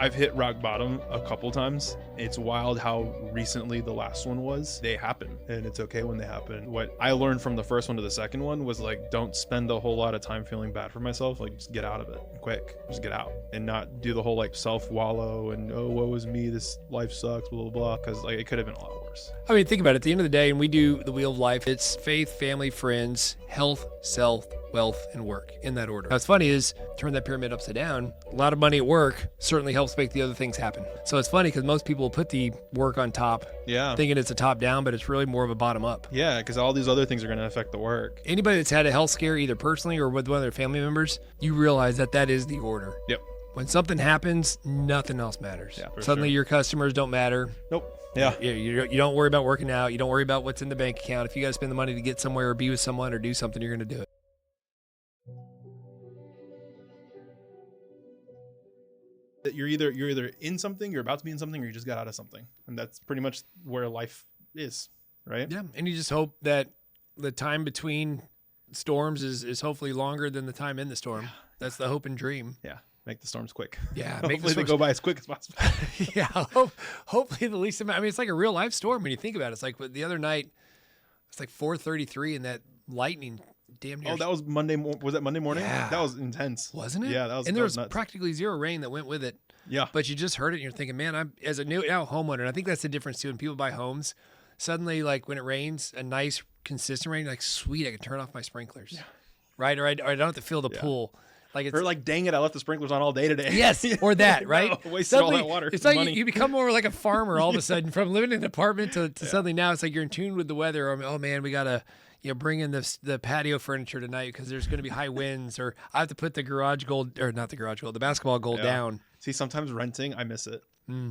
I've hit rock bottom a couple times. It's wild how recently the last one was. They happen, and it's okay when they happen. What I learned from the first one to the second one was like, don't spend a whole lot of time feeling bad for myself. Like, just get out of it quick. Just get out and not do the whole like self wallow and, oh, woe is me, this life sucks, blah, blah, blah. Because like it could have been a lot worse. I mean, think about it. At the end of the day, and we do the wheel of life, it's faith, family, friends, health, self, wealth, and work in that order. Now, what's funny is turn that pyramid upside down. A lot of money at work certainly helps make the other things happen. So it's funny because most people put the work on top, thinking it's a top down, but it's really more of a bottom up. Yeah, because all these other things are going to affect the work. Anybody that's had a health scare, either personally or with one of their family members, you realize that that is the order. Yep. When something happens, nothing else matters. Yeah, suddenly your customers don't matter. Nope. Yeah. You don't worry about working out. You don't worry about what's in the bank account. If you got to spend the money to get somewhere or be with someone or do something, you're going to do it. You're either in something, you're about to be in something, or you just got out of something. And that's pretty much where life is, right? Yeah. And you just hope that the time between storms is hopefully longer than the time in the storm. Yeah. That's the hope and dream. Yeah. Make the storms quick. Yeah. Hopefully they go by as quick as possible. Yeah. Hopefully the least amount. I mean, it's like a real life storm when you think about it. It's like the other night, it's like 4:33 and that lightning damn near. Oh, that was Monday. Was that Monday morning? Yeah. That was intense. Wasn't it? Yeah, that was. And there was nuts. practically zero rain that went with it. Yeah. But you just heard it and you're thinking, man, I'm as a new homeowner, and I think that's the difference too. When people buy homes, suddenly like when it rains, a nice consistent rain, like sweet, I can turn off my sprinklers. Yeah. Right? Or I don't have to fill the pool. Like it's, or like, dang it, I left the sprinklers on all day today. Yes, or that, right? No, wasted all that water. It's like you become more like a farmer all of a sudden from living in an apartment to suddenly now it's like you're in tune with the weather. Or, oh man, we gotta bring in the patio furniture tonight because there's going to be high winds, or I have to put the basketball goal down. See, sometimes renting, I miss it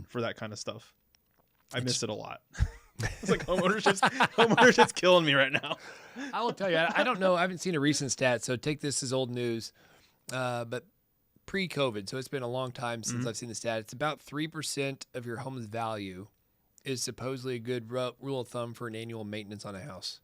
for that kind of stuff. I miss it a lot. It's like homeownership's killing me right now. I will tell you, I don't know. I haven't seen a recent stat, so take this as old news. But pre-COVID, so it's been a long time since I've seen the stat. It's about 3% of your home's value is supposedly a good rule of thumb for an annual maintenance on a house.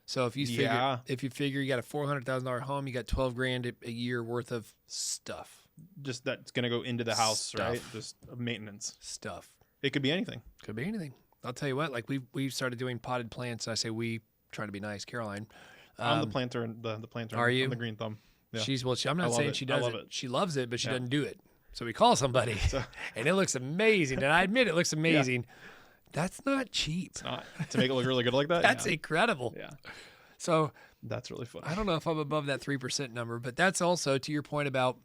So if you figure you got a $400,000 home, you got $12,000 a year worth of stuff. Just that's gonna go into the house, right? Just maintenance stuff. It could be anything. Could be anything. I'll tell you what. Like we've started doing potted plants. I say we, trying to be nice, Caroline. I'm the planter and the planter. Are you? I'm the green thumb. Yeah. I'm not saying she does it. She loves it, but she doesn't do it. So we call somebody, and it looks amazing. And I admit it looks amazing. Yeah. That's not cheap. It's not. To make it look really good like that? That's incredible. Yeah. So that's really funny. I don't know if I'm above that 3% number, but that's also to your point about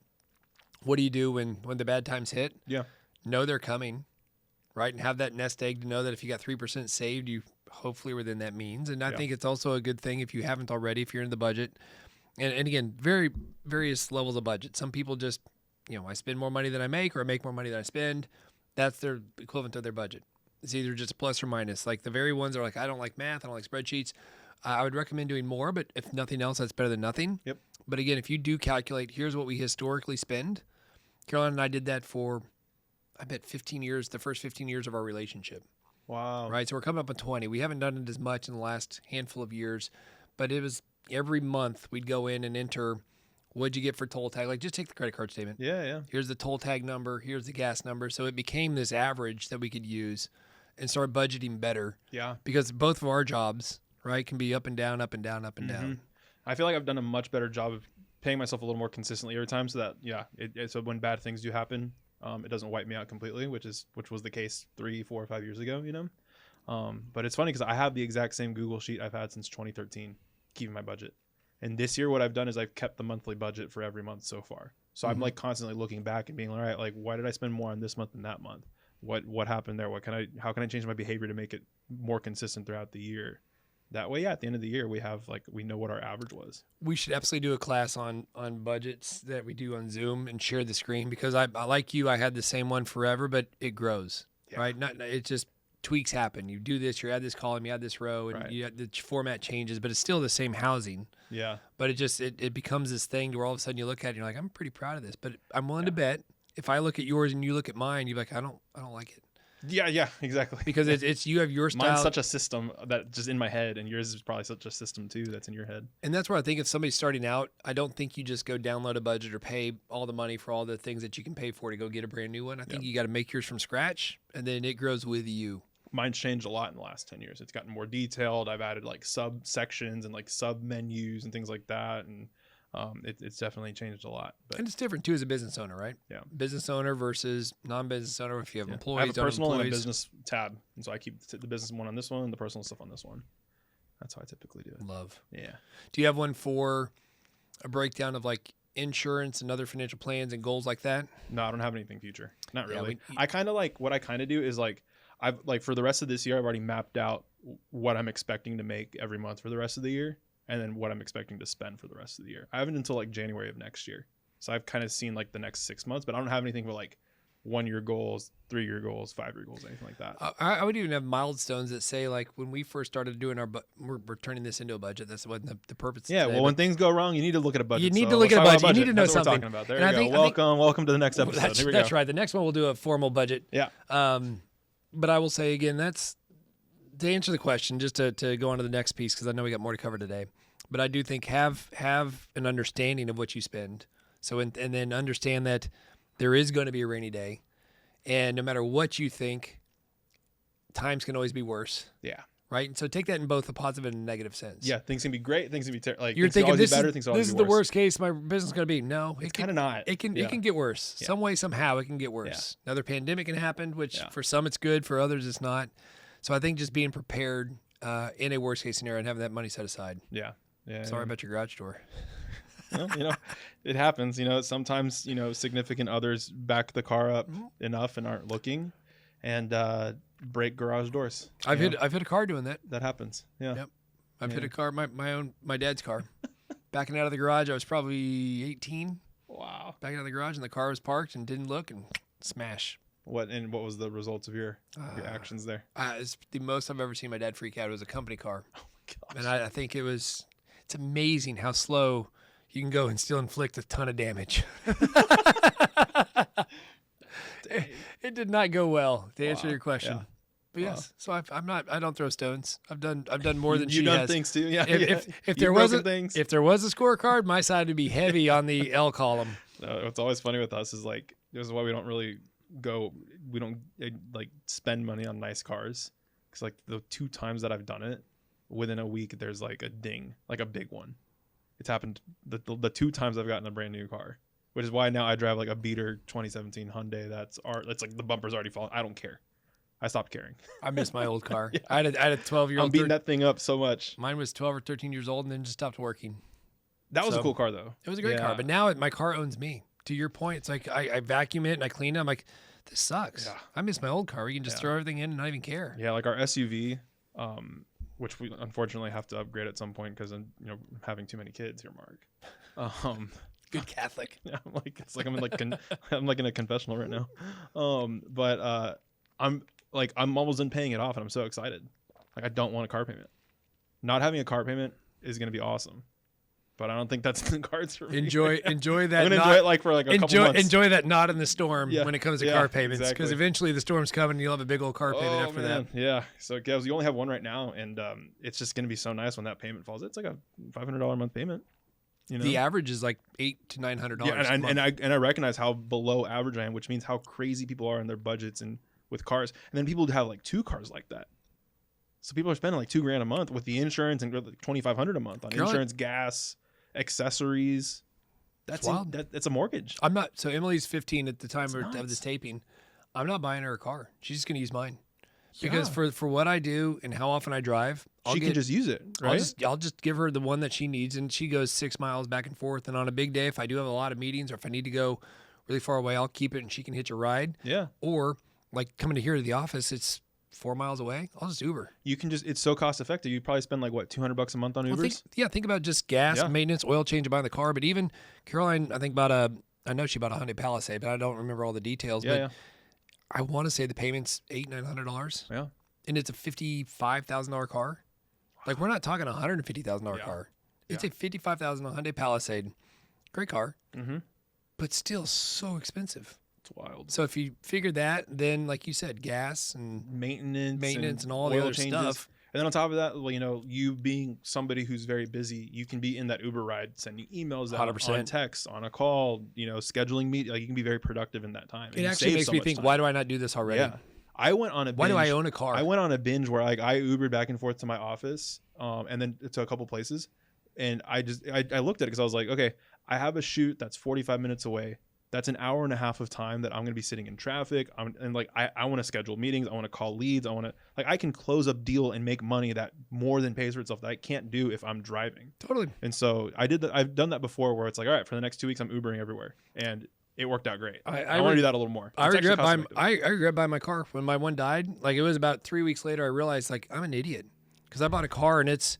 what do you do when the bad times hit? Yeah. Know they're coming, right? And have that nest egg to know that if you got 3% saved, you hopefully within that means. And I think it's also a good thing if you haven't already, if you're in the budget. And again, very various levels of budget. Some people just, I spend more money than I make, or I make more money than I spend. That's their equivalent of their budget. It's either just plus or minus. Like the very ones that are like, I don't like math, I don't like spreadsheets. I would recommend doing more, but if nothing else, that's better than nothing. Yep. But again, if you do calculate, here's what we historically spend. Caroline and I did that for, I bet 15 years, the first 15 years of our relationship. Wow. Right. So we're coming up on 20. We haven't done it as much in the last handful of years, but it was every month we'd go in and enter, what'd you get for toll tag? Like just take the credit card statement. Yeah. Here's the toll tag number. Here's the gas number. So it became this average that we could use and start budgeting better. Yeah. Because both of our jobs, right, can be up and down, up and down, up and down. I feel like I've done a much better job of paying myself a little more consistently every time, so that so when bad things do happen, it doesn't wipe me out completely, which was the case 3, 4, or 5 years ago, But it's funny because I have the exact same Google sheet I've had since 2013, keeping my budget. And this year, what I've done is I've kept the monthly budget for every month so far. So I'm like constantly looking back and being like, all right, like why did I spend more on this month than that month? What happened there? How can I change my behavior to make it more consistent throughout the year? That way, at the end of the year, we know what our average was. We should absolutely do a class on budgets that we do on Zoom and share the screen, because I like you, I had the same one forever, but it grows, right? It just tweaks happen. You do this, you add this column, you add this row, and the format changes, but it's still the same housing. Yeah. But it becomes this thing to where all of a sudden you look at it and you're like, I'm pretty proud of this, but I'm willing to bet if I look at yours and you look at mine, you're like, I don't like it. Yeah, exactly. Because it's you have your style. Mine's such a system that just in my head, and yours is probably such a system too that's in your head. And that's where I think if somebody's starting out, I don't think you just go download a budget or pay all the money for all the things that you can pay for to go get a brand new one. I think you got to make yours from scratch, and then it grows with you. Mine's changed a lot in the last 10 years. It's gotten more detailed. I've added like subsections and like sub menus and things like that. And it's definitely changed a lot. But and it's different too as a business owner, right? Yeah. Business owner versus non-business owner. If you have employees, I have a personal and a employees. business tab. And so I keep the business one on this one and the personal stuff on this one. That's how I typically do it. Love. Yeah. Do you have one for a breakdown of like insurance and other financial plans and goals like that? No, I don't have anything future. Not Yeah, really. I kind of like what I kind of do is like, I've like for the rest of this year, I've already mapped out what I'm expecting to make every month for the rest of the year, and then what I'm expecting to spend for the rest of the year. I haven't until like January of next year, so I've kind of seen like the next 6 months, but I don't have anything for like 1 year goals, 3 year goals, 5 year goals, anything like that. I would even have milestones that say like when we first started doing we're turning this into a budget. That's what the purpose. Yeah, today, well, when things go wrong, you need to look at a budget. You need so to look let's at a talk about budget. You need to know That's what something. we're talking about. There And you I go. think, Welcome to the next episode. That's, Here we go. that's right. The next one we'll do a formal budget. Yeah. But I will say again, that's to answer the question, just to go on to the next piece, because I know we got more to cover today. But I do think have an understanding of what you spend. So and then understand that there is going to be a rainy day, and no matter what you think, times can always be worse. Yeah. Right. And so take that in both a positive and a negative sense. Yeah, things can be great. Things can be like You're things can thinking always this be better. is, Things can always this be is the worse. worst case my business is going to be. No, It's kind of not. It can get worse. Yeah. Some way, somehow, it can get worse. Another pandemic can happen, which for some it's good, for others it's not. So I think just being prepared in a worst case scenario and having that money set aside. Yeah. Yeah. Sorry about your garage door. Well, it happens. Sometimes significant others back the car up enough and aren't looking, and break garage doors. I've hit a car doing that. That happens. Yeah. Yep. I've hit a car, my dad's car. Backing out of the garage, I was probably 18. Wow. Backing out of the garage, and the car was parked and didn't look, and smash. What was the results of your actions there? It's the most I've ever seen my dad freak out. It was a company car. Oh my gosh. And I think it's amazing how slow you can go and still inflict a ton of damage. It did not go well, to answer your question. Yeah. But yes, so I don't throw stones. I've done more than she You've done has. things too. Yeah. If there was a scorecard, my side would be heavy on the L column. What's always funny with us is like this is why we don't really like spend money on nice cars, because like the 2 times that I've done it within a week there's like a ding, like a big one. It's happened the 2 times I've gotten a brand new car, which is why now I drive like a beater 2017 Hyundai that's like the bumper's already fallen. I don't care. I stopped caring. I miss my old car. Yeah. I had a 12-year-old. I'm beating that thing up so much. Mine was 12 or 13 years old and then just stopped working. That was a cool car though. It was a great car, but now my car owns me. To your point, it's like I vacuum it and I clean it. I'm like, this sucks. Yeah. I miss my old car. We can just throw everything in and not even care. Yeah, like our SUV, which we unfortunately have to upgrade at some point because I'm having too many kids here, Mark. Good Catholic. Yeah, I'm like in a confessional right now. But I'm almost done paying it off and I'm so excited. Like I don't want a car payment. Not having a car payment is going to be awesome. But I don't think that's in the cards for me. Enjoy that. I'm gonna enjoy it like for like a couple months. Enjoy that knot in the storm when it comes to car payments, because eventually the storm's coming and you'll have a big old car payment after that. Yeah. So Gavs, you only have one right now, and it's just gonna be so nice when that payment falls. It's like a $500 a month payment. The average is like $800 to $900. Yeah, and I recognize how below average I am, which means how crazy people are in their budgets and with cars. And then people have like 2 cars like that. So people are spending like $2,000 a month with the insurance and $2,500 a month on insurance, gas, accessories. That's wild. That's a mortgage. I'm not. So Emily's 15 at the time of this taping. I'm not buying her a car. She's just going to use mine. Because for what I do and how often I drive, she can just use it, right? I'll just give her the one that she needs, and she goes 6 miles back and forth. And on a big day, if I do have a lot of meetings or if I need to go really far away, I'll keep it and she can hitch a ride. Yeah. Or like coming to here to the office, it's 4 miles away. I'll just Uber. You can it's so cost effective. You probably spend like what, $200 a month on Ubers? Think about just gas, maintenance, oil change, and buying the car. But even Caroline, I think I know she bought a Hyundai Palisade, but I don't remember all the details. But I want to say the payment's $800-900. Yeah. And it's a $55,000 car. Like we're not talking a $150,000 car. It's a $55,000 Hyundai Palisade. Great car. Mm-hmm. But still so expensive. It's wild. So if you figure that, then like you said, gas and Maintenance and all the oil other changes. stuff. And then on top of that, well, you know, you being somebody who's very busy, you can be in that Uber ride, sending emails out, 100%. on text, on a call, you know, scheduling meet. Like you can be very productive in that time. And It you actually save makes so me much think, time. why do I not do this already? Yeah. I went on a binge. Why do I own a car? I went on a binge where like I Ubered back and forth to my office, and then to a couple places. And I looked at it because I was like, okay, I have a shoot that's 45 minutes away. That's an hour and a half of time that I'm going to be sitting in traffic. I want to schedule meetings. I want to call leads. I can close up deal and make money that more than pays for itself that I can't do if I'm driving. Totally. And so I did that. I've done that before where it's like, all right, for the next 2 weeks, I'm Ubering everywhere. And it worked out great. I want to do that a little more. I regret buying my car. When my one died, like it was about 3 weeks later, I realized like I'm an idiot because I bought a car and it's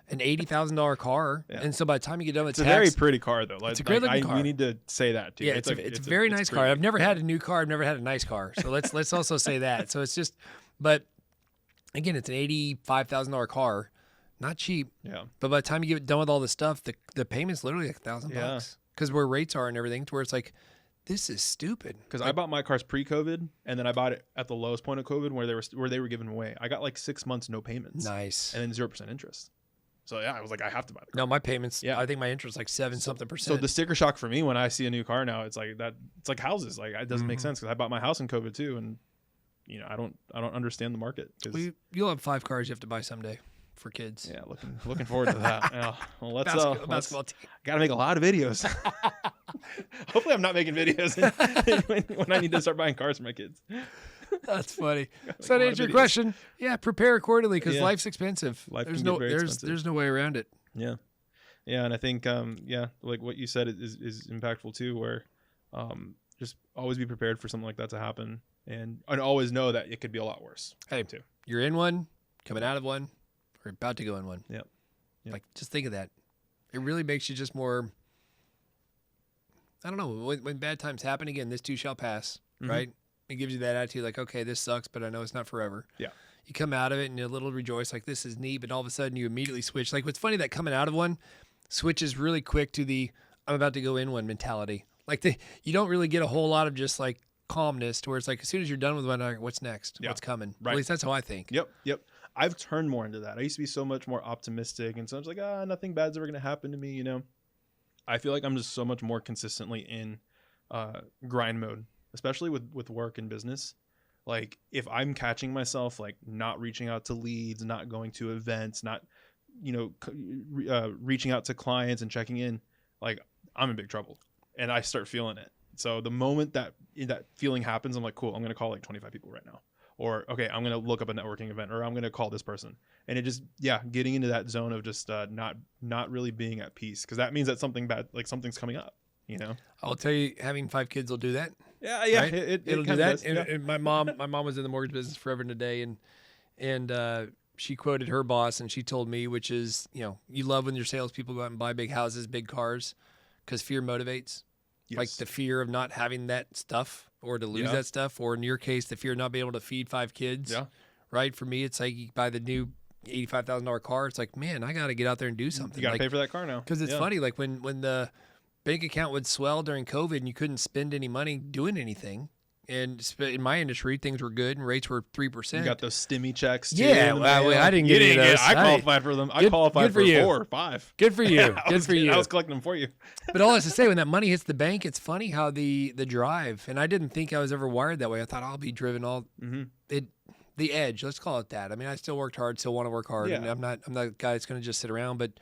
an $80,000 car. Yeah. And so by the time you get done with it's tax, a very pretty car though. Like, it's a great looking car. We need to say that too. Yeah, it's a very nice car. I've never had a new car. I've never had a nice car. So let's also say that. So it's just, but again, it's an $85,000 car, not cheap. Yeah. But by the time you get done with all the stuff, the payment's literally like $1,000 because where rates are and everything, to where it's like, this is stupid. Because I bought my cars pre-COVID, and then I bought it at the lowest point of COVID where they were giving away. I got like 6 months no payments. Nice. And then 0% interest. So yeah, I was like, I have to buy the car. No, my payments. Yeah, I think my interest is like 7-something%. So the sticker shock for me when I see a new car now, it's like that. It's like houses. Like it doesn't make sense because I bought my house in COVID too, and you know I don't understand the market. Well, you'll have 5 cars you have to buy someday for kids. Yeah, looking forward to that. Yeah. Well, basketball team. Gotta make a lot of videos. Hopefully, I'm not making videos when I need to start buying cars for my kids. That's funny. So to answer your question, yeah, prepare accordingly because life's expensive. There's no way around it. Yeah, yeah, and I think like what you said is impactful too. Where just always be prepared for something like that to happen, and always know that it could be a lot worse. Hey, too. You're in one, coming out of one, or about to go in one. Yeah. Like just think of that. It really makes you just more. I don't know. When bad times happen again, this too shall pass, right? It gives you that attitude like, okay, this sucks, but I know it's not forever. Yeah. You come out of it and you're a little rejoiced, like this is neat, but all of a sudden you immediately switch. Like what's funny that coming out of one switches really quick to the I'm about to go in one mentality. Like you don't really get a whole lot of just like calmness to where it's like as soon as you're done with one, what's next? Yeah. What's coming? Right. At least that's how I think. Yep. I've turned more into that. I used to be so much more optimistic and so I was like, nothing bad's ever going to happen to me, you know? I feel like I'm just so much more consistently in grind mode, especially with work and business. Like if I'm catching myself like not reaching out to leads, not going to events, not, reaching out to clients and checking in, like I'm in big trouble and I start feeling it. So the moment that feeling happens, I'm like, cool, I'm going to call like 25 people right now. Or, okay, I'm going to look up a networking event or I'm going to call this person. And it just, getting into that zone of just not really being at peace. Because that means that something bad, like something's coming up, you know? I'll tell you, having 5 kids will do that. Yeah. Right? It'll do that. And my mom was in the mortgage business forever and a day. And she quoted her boss and she told me, which is, you love when your salespeople go out and buy big houses, big cars, because fear motivates. Yes. Like the fear of not having that stuff or to lose that stuff, or in your case, the fear of not being able to feed 5 kids. Yeah. Right. For me, it's like you buy the new $85,000 car. It's like, man, I got to get out there and do something. You got to pay for that car now. Because it's funny. Like when the bank account would swell during COVID and you couldn't spend any money doing anything. And in my industry, things were good and rates were 3%. You got those stimmy checks too. Yeah, well, I didn't get any of those. I qualified for them. I qualified for 4 or 5. Good for you. Good for you. I was collecting them for you. But all that's to say, when that money hits the bank, it's funny how the drive, and I didn't think I was ever wired that way. I thought I'll be driven all the edge. Let's call it that. I mean, I still worked hard, still want to work hard, and I'm not a guy that's going to just sit around. But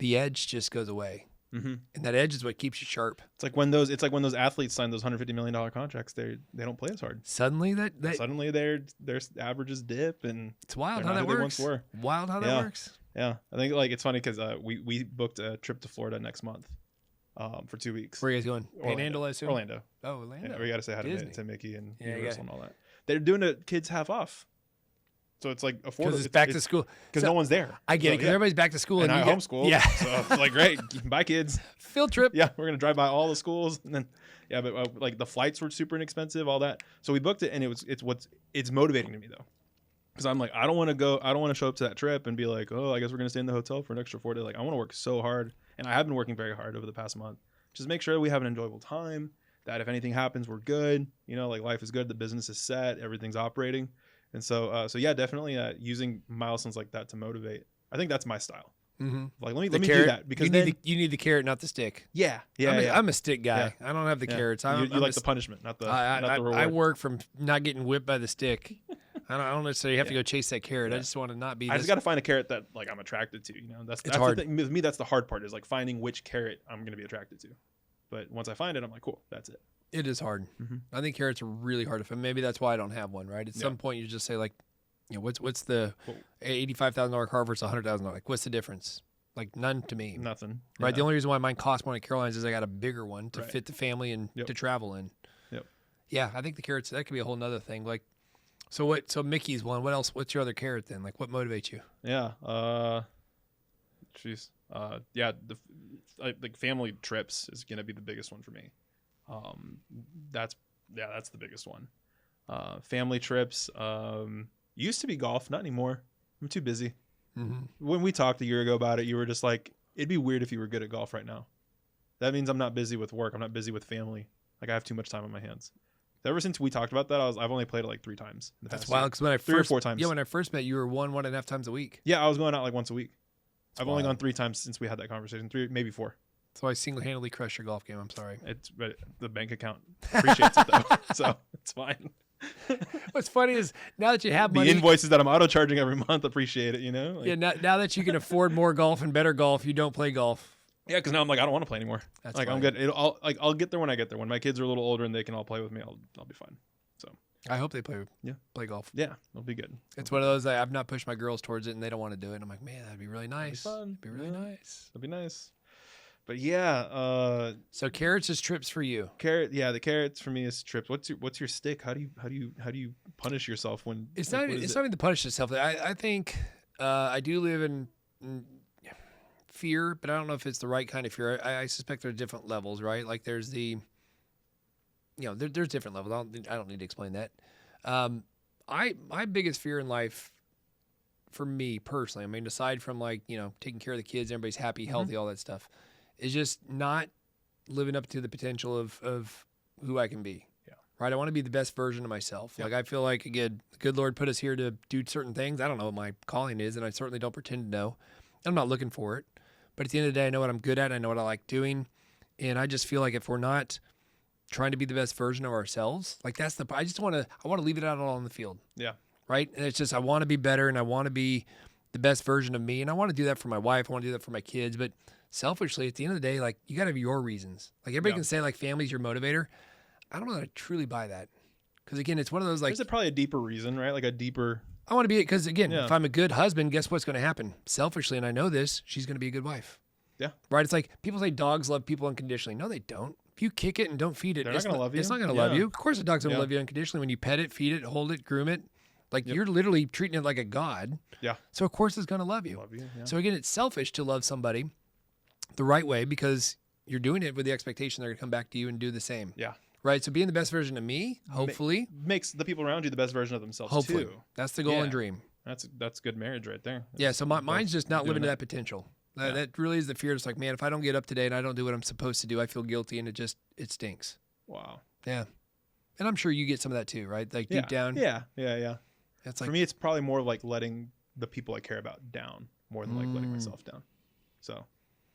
the edge just goes away. Mm-hmm. And that edge is what keeps you sharp. It's like when those athletes sign those $150 million contracts, they don't play as hard. Suddenly their averages dip, and it's wild how that works. Wild how that works. Yeah, I think like it's funny because we booked a trip to Florida next month, for 2 weeks. Where are you guys going? Panhandle, I assume. Orlando. Oh, Orlando. Yeah, we got to say hi to Mickey and Universal and all that. They're doing the kids half off. So it's like affordable. Because it's back to school. Because no one's there. I get it. Because everybody's back to school. And I homeschool. Yeah. So it's like, great. Bye, kids. Field trip. Yeah. We're going to drive by all the schools. And then, but like the flights were super inexpensive, all that. So we booked it and it's motivating to me though. Because I'm like, I don't want to show up to that trip and be like, oh, I guess we're going to stay in the hotel for an extra 4 days. Like I want to work so hard. And I have been working very hard over the past month. Just make sure we have an enjoyable time, that if anything happens, we're good. You know, like life is good. The business is set. Everything's operating. And so yeah, definitely using milestones like that to motivate. I think that's my style. Mm-hmm. Like, let The me carrot, do that because you need the carrot, not the stick. yeah, I'm a stick guy. I don't have the carrots. You like the punishment, not the reward. I work from not getting whipped by the stick. I don't necessarily have to go chase that carrot. Yeah. I just want to not be. I just got to find a carrot that like I'm attracted to. You know, that's hard. The thing. With me, that's the hard part is like finding which carrot I'm going to be attracted to. But once I find it, I'm like, cool, that's it. It is hard. I think carrots are really hard to find. Maybe that's why I don't have one. Right. At some point, you just say like, you know, what's the $85,000 car versus $100,000? Like, what's the difference? Like none to me. Nothing. Right. The only reason why mine costs more at Caroline's is I got a bigger one to fit the family and to travel in. Yep. Yeah, I think the carrots, that could be a whole nother thing. Like, so Mickey's one. What else? What's your other carrot then? Like, what motivates you? Yeah. Like family trips is gonna be the biggest one for me. That's the biggest one. Family trips. Used to be golf, not anymore. I'm too busy. When we talked a year ago about it, you were just like, it'd be weird if you were good at golf right now. That means I'm not busy with work. I'm not busy with family. Like I have too much time on my hands. Ever since we talked about that, I've only played it like 3 times. That's wild. Because when I three or four times. Yeah, when I first met you, were 1.5 times a week. Yeah, I was going out like once a week. I've only gone 3 times since we had that conversation. 3, maybe 4. So I single-handedly crushed your golf game. I'm sorry. But the bank account appreciates it though, so it's fine. What's funny is now that you have money, the invoices that I'm auto charging every month appreciate it. You know. Like, yeah. Now that you can afford more golf and better golf, you don't play golf. Yeah, because now I'm like I don't want to play anymore. That's like fine. I'm good. I'll get there when I get there. When my kids are a little older and they can all play with me, I'll be fine. So I hope they play golf. Yeah, it'll be good. It's one of those I've not pushed my girls towards it and they don't want to do it. And I'm like, man, that'd be really nice. That'd be really nice. That'd be nice. But yeah, so carrots is trips for you. The carrots for me is trips. What's your stick? How do you punish yourself when it's not even to punish yourself. I think I do live in fear, but I don't know if it's the right kind of fear. I suspect there are different levels, right? Like there's there's different levels. I don't need to explain that. My biggest fear in life, for me personally, I mean, aside from like taking care of the kids, everybody's happy, healthy, all that stuff, is just not living up to the potential of who I can be. Yeah. Right. I want to be the best version of myself. Yeah. Like I feel like again, the good Lord put us here to do certain things. I don't know what my calling is, and I certainly don't pretend to know. I'm not looking for it, but at the end of the day, I know what I'm good at. I know what I like doing, and I just feel like if we're not trying to be the best version of ourselves, like I want to leave it out all on the field. Yeah. Right. And it's just I want to be better, and I want to be the best version of me, and I want to do that for my wife. I want to do that for my kids, but selfishly, at the end of the day, like you got to have your reasons. Like everybody can say like family's your motivator. I don't know that I truly buy that. Because again, it's one of those like. There's probably a deeper reason, right? Like a deeper. I want to be it because again, if I'm a good husband, guess what's going to happen? Selfishly, and I know this, she's going to be a good wife. Yeah. Right. It's like people say dogs love people unconditionally. No, they don't. If you kick it and don't feed it, they're not going to love you. It's not going to love you. Of course, a dog's going to love you unconditionally when you pet it, feed it, hold it, groom it. Like you're literally treating it like a god. Yeah. So of course it's going to love you. So again, it's selfish to love somebody the right way because you're doing it with the expectation they're going to come back to you and do the same. Yeah. Right. So being the best version of me, hopefully, makes the people around you the best version of themselves hopefully. too. That's the goal and dream. That's good marriage right there. So mine's just not living to that potential. That really is the fear. It's like, man, if I don't get up today and I don't do what I'm supposed to do, I feel guilty and it stinks. Wow. Yeah. And I'm sure you get some of that too, right? Like deep down. Yeah. It's like, for me, it's probably more like letting the people I care about down more than like letting myself down. So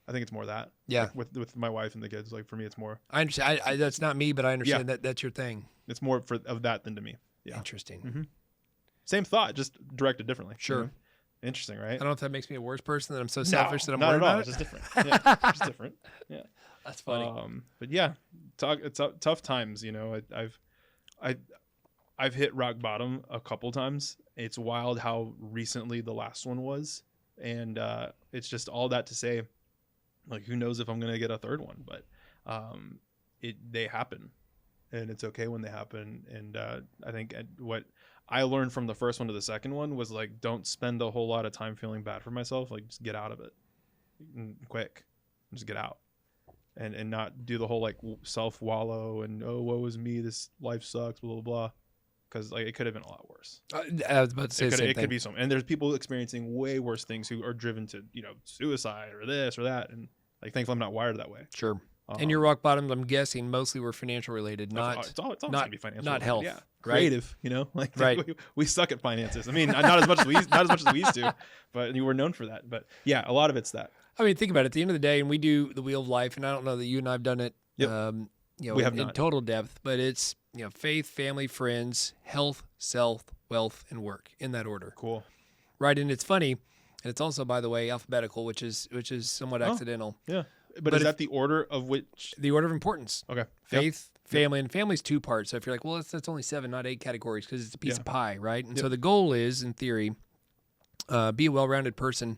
I think it's more that. Yeah. Like with my wife and the kids, like for me, it's more. I understand. That's not me, but I understand that that's your thing. It's more of that than to me. Yeah. Interesting. Mm-hmm. Same thought, just directed differently. Sure. You know? Interesting, right? I don't know if that makes me a worse person that I'm so selfish that I'm not worried at all. about It's just different. It's different. Yeah. That's funny. But yeah, it's tough times. I've hit rock bottom a couple times. It's wild how recently the last one was, and it's just all that to say, like, who knows if I'm gonna get a third one? But they happen, and it's okay when they happen. And I think what I learned from the first one to the second one was like, don't spend a whole lot of time feeling bad for myself. Like, just get out of it, quick, just get out. And not do the whole like self wallow and woe is me, this life sucks, blah blah blah, because like it could have been a lot worse. I was about to say it could be some, and there's people experiencing way worse things who are driven to suicide or this or that, and like thankfully I'm not wired that way. Sure. And your rock bottoms, I'm guessing, mostly were financial related, it's always not gonna be financial, not health. Yeah, right? creative. Like Right. we suck at finances. I mean, not as much as we used to, but you were known for that. But yeah, a lot of it's that. I mean, think about it. At the end of the day, and we do the Wheel of Life, and I don't know that you and I've done it, Yep. we have in total depth, but it's faith, family, friends, health, self, wealth, and work in that order. Cool. Right, and it's funny, and it's also, by the way, alphabetical, which is somewhat accidental. Yeah, but is that the order of which? The order of importance. Okay. Faith, family, and family's 2 parts. So if you're like, well, that's only 7, not 8 categories because it's a piece of pie, right? And so the goal is, in theory, be a well-rounded person.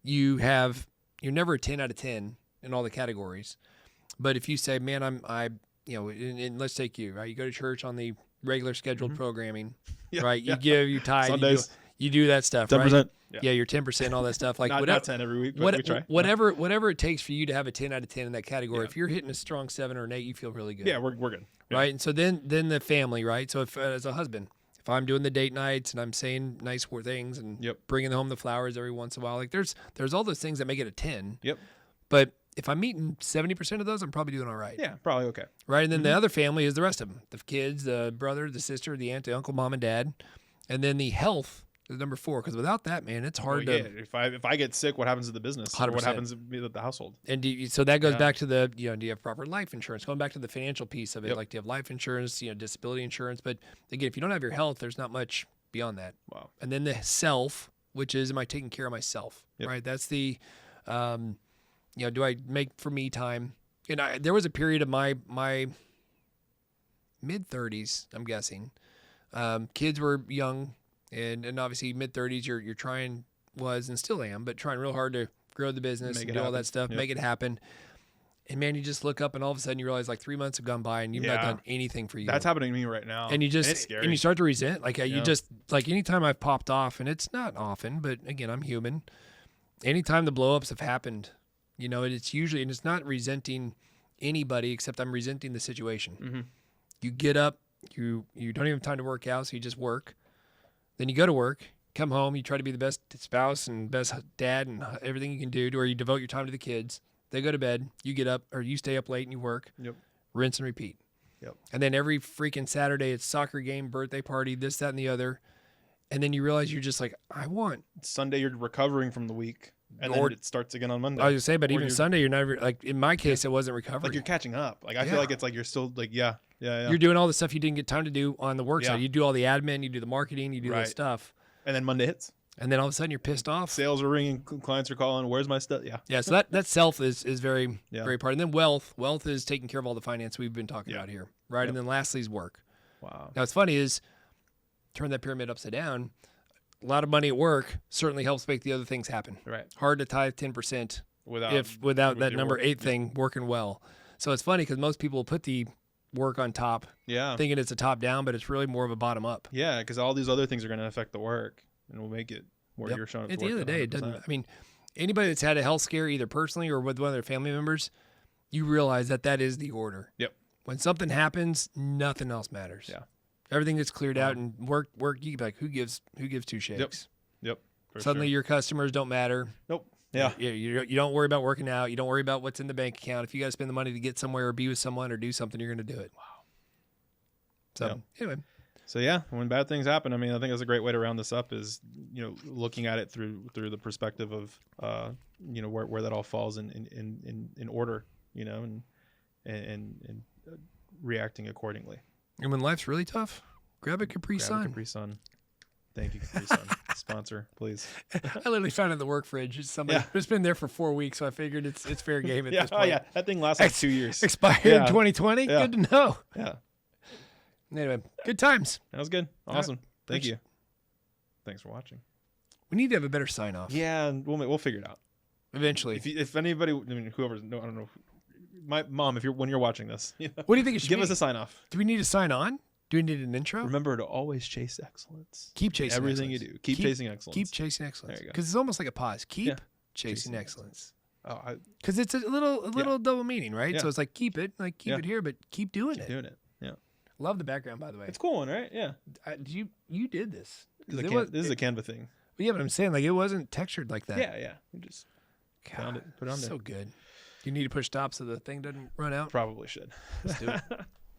You're never a 10 out of 10 in all the categories. But if you say, man, and let's take you, right? You go to church on the regular scheduled programming, right? You give, you tithe, Sundays. you do that stuff, 10%. right? Yeah. Yeah, you're 10%, all that stuff. Like not 10 every week, but we try. Whatever it takes for you to have a 10 out of 10 in that category. Yeah. If you're hitting a strong 7 or an 8, you feel really good. Yeah, we're good. Yeah. Right? And so then the family, right? So if as a husband, if I'm doing the date nights and I'm saying nice things and bringing home the flowers every once in a while, like there's all those things that make it a 10. Yep. But if I'm meeting 70% of those, I'm probably doing all right. Yeah, probably okay. Right? And then the other family is the rest of them. The kids, the brother, the sister, the aunt, the uncle, mom, and dad. And then the health is number 4. Because without that, man, it's hard to... If I get sick, what happens to the business? 100%. Or what happens to the household? And so that goes back to the, do you have proper life insurance? Going back to the financial piece of it, like do you have life insurance, disability insurance? But again, if you don't have your health, there's not much beyond that. Wow. And then the self, which is, am I taking care of myself? Right? That's the... do I make for me time? And there was a period of my mid-30s, I'm guessing. Kids were young, and obviously mid-30s, you're trying, and still am, but trying real hard to grow the business and do all that stuff, make it happen. And man, you just look up and all of a sudden you realize like 3 months have gone by and you've not done anything for you. That's happening to me right now. And it's scary. And you start to resent. Like you just, like anytime I've popped off, and it's not often, but again, I'm human. Anytime the blow-ups have happened, it's usually, and it's not resenting anybody except I'm resenting the situation. Mm-hmm. You get up, you don't even have time to work out, so you just work. Then you go to work, come home, you try to be the best spouse and best dad and everything you can do to where you devote your time to the kids. They go to bed, you get up, or you stay up late and you work. Yep. Rinse and repeat. Yep. And then every freaking Saturday, it's soccer game, birthday party, this, that, and the other. And then you realize you're just like, Sunday, you're recovering from the week. And then it starts again on Monday. I was going to say, but even Sunday, you're never, like in my case, it wasn't recovery. Like you're catching up. Like I feel like it's like you're still like, You're doing all the stuff you didn't get time to do on the work side. You do all the admin, you do the marketing, you do that stuff. And then Monday hits. And then all of a sudden you're pissed off. Sales are ringing, clients are calling, where's my stuff? Yeah. Yeah, so that self is very, very part. And then wealth is taking care of all the finance we've been talking about here, right? Yep. And then lastly is work. Wow. Now what's funny is, turn that pyramid upside down, a lot of money at work certainly helps make the other things happen. Right. Hard to tithe 10% without that number 8 thing working well. So it's funny because most people put the work on top, thinking it's a top down, but it's really more of a bottom up. Yeah, because all these other things are going to affect the work, and will make it where you're showing up. At the end of the day, it doesn't. I mean, anybody that's had a health scare, either personally or with one of their family members, you realize that is the order. Yep. When something happens, nothing else matters. Yeah. Everything gets cleared out, and work. You can be like, who gives 2 shakes? Yep. Suddenly, your customers don't matter. Nope. Yeah. You don't worry about working out. You don't worry about what's in the bank account. If you got to spend the money to get somewhere or be with someone or do something, you're going to do it. Wow. So anyway. So when bad things happen, I mean, I think that's a great way to round this up is, looking at it through the perspective of, where that all falls in order, and reacting accordingly. And when life's really tough, grab a Capri Sun. Capri Sun. Thank you, Capri Sun. Sponsor, please. I literally found it in the work fridge. It's been there for 4 weeks, so I figured it's fair game at this point. Oh yeah, that thing lasts like 2 years. Expired in 2020. Yeah. Good to know. Yeah. Anyway, good times. That was good. Awesome. Thank you. Thanks for watching. We need to have a better sign off. Yeah, we'll figure it out eventually. If anybody, whoever's, no, I don't know. My mom, when you're watching this, what do you think it should give be? us a sign off? Do we need to sign on? Do we need an intro? Remember to always chase excellence. Keep chasing everything excellence. you do. Keep chasing excellence. Keep chasing excellence. There you go. Because it's almost like a pause. Keep chasing excellence. Oh, because it's a little double meaning, right? Yeah. So it's like keep it here, but keep doing it. Doing it. Yeah. Love the background, by the way. It's a cool one, right? Yeah. You did this. This is a Canva thing. Yeah, but I'm saying like it wasn't textured like that. Yeah. We just found it, put it on there. So good. You need to push stop so the thing doesn't run out. Probably should. Let's do it.